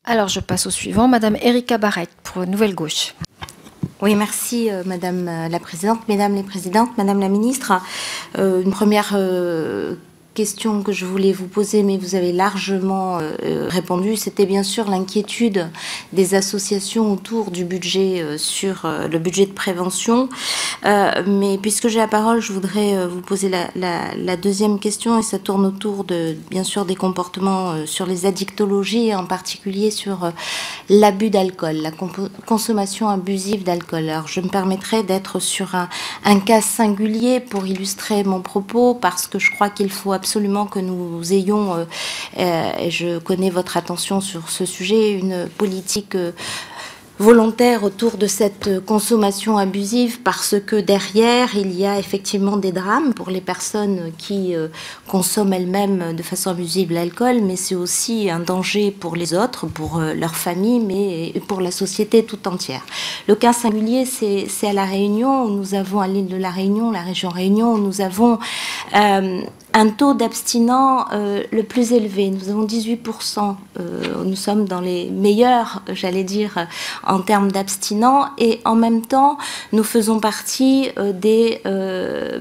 Alors, je passe au suivant, Madame Erika Barrett, pour Nouvelle Gauche. Oui, merci Madame la Présidente, Mesdames les Présidentes, Madame la Ministre. Une première question que je voulais vous poser, mais vous avez largement répondu, c'était bien sûr l'inquiétude des associations autour du budget sur le budget de prévention. Mais puisque j'ai la parole, je voudrais vous poser la deuxième question, et ça tourne autour de, bien sûr, des comportements sur les addictologies, et en particulier sur l'abus d'alcool, la consommation abusive d'alcool. Alors, je me permettrai d'être sur un cas singulier pour illustrer mon propos, parce que je crois qu'il faut absolument que nous ayons, et je connais votre attention sur ce sujet, une politique volontaire autour de cette consommation abusive, parce que derrière, il y a effectivement des drames pour les personnes qui consomment elles-mêmes de façon abusive l'alcool, mais c'est aussi un danger pour les autres, pour leur famille, mais pour la société tout entière. Le cas singulier, c'est à La Réunion, où nous avons, à l'île de La Réunion, la région Réunion, où nous avons un taux d'abstinents le plus élevé. Nous avons 18%. Nous sommes dans les meilleurs, j'allais dire, en termes d'abstinents, et en même temps, nous faisons partie des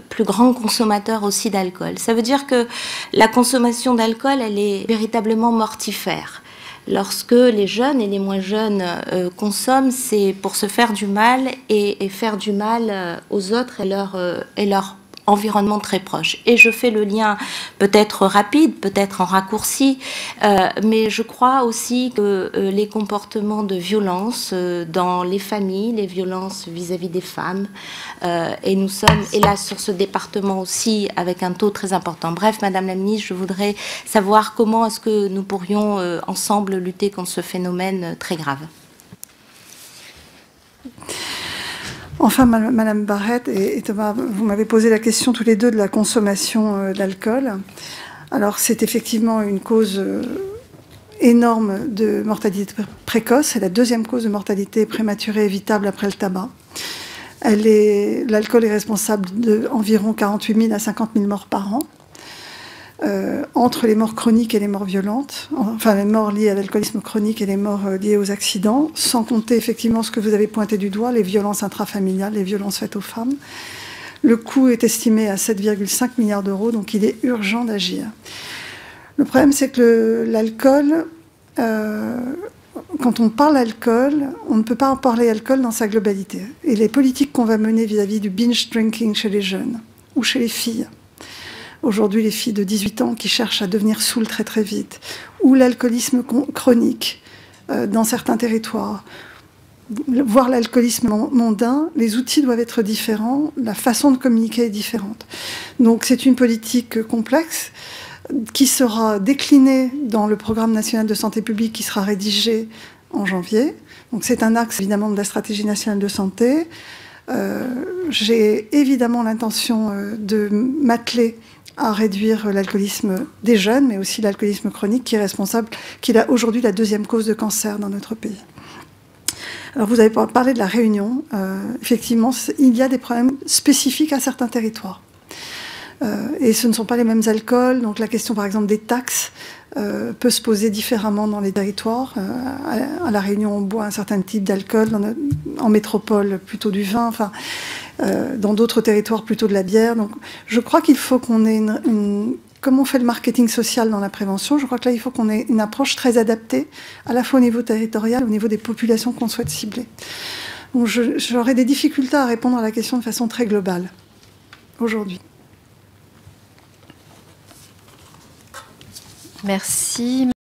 plus grands consommateurs aussi d'alcool. Ça veut dire que la consommation d'alcool, elle est véritablement mortifère. Lorsque les jeunes et les moins jeunes consomment, c'est pour se faire du mal et faire du mal aux autres et leur environnement très proche. Et je fais le lien peut-être rapide, peut-être en raccourci, mais je crois aussi que les comportements de violence dans les familles, les violences vis-à-vis des femmes, et nous sommes, hélas, sur ce département aussi avec un taux très important. Bref, Madame la Ministre, je voudrais savoir comment est-ce que nous pourrions ensemble lutter contre ce phénomène très grave. Enfin, Madame Barrett et Thomas, vous m'avez posé la question tous les deux de la consommation d'alcool. Alors, c'est effectivement une cause énorme de mortalité précoce. C'est la deuxième cause de mortalité prématurée évitable après le tabac. L'alcool est responsable d'environ 48 000 à 50 000 morts par an. Entre les morts chroniques et les morts violentes, enfin les morts liées à l'alcoolisme chronique et les morts liées aux accidents, sans compter effectivement ce que vous avez pointé du doigt, les violences intrafamiliales, les violences faites aux femmes. Le coût est estimé à 7,5 milliards d'euros, donc il est urgent d'agir. Le problème, c'est que l'alcool, quand on parle alcool, on ne peut pas en parler alcool dans sa globalité. Et les politiques qu'on va mener vis-à-vis du binge drinking chez les jeunes ou chez les filles, aujourd'hui, les filles de 18 ans qui cherchent à devenir saoules très très vite, ou l'alcoolisme chronique dans certains territoires, voire l'alcoolisme mondain, les outils doivent être différents, la façon de communiquer est différente. Donc c'est une politique complexe qui sera déclinée dans le programme national de santé publique qui sera rédigé en janvier. Donc c'est un axe évidemment de la stratégie nationale de santé. J'ai évidemment l'intention de m'atteler à réduire l'alcoolisme des jeunes, mais aussi l'alcoolisme chronique qui est responsable, qui est aujourd'hui la deuxième cause de cancer dans notre pays. Alors vous avez parlé de la Réunion. Effectivement, il y a des problèmes spécifiques à certains territoires. Et ce ne sont pas les mêmes alcools, donc la question par exemple des taxes peut se poser différemment dans les territoires. À La Réunion, on boit un certain type d'alcool, en métropole plutôt du vin, enfin, dans d'autres territoires plutôt de la bière. Donc je crois qu'il faut qu'on ait comme on fait le marketing social dans la prévention, je crois que là il faut qu'on ait une approche très adaptée, à la fois au niveau territorial, au niveau des populations qu'on souhaite cibler. Donc j'aurais des difficultés à répondre à la question de façon très globale aujourd'hui. Merci.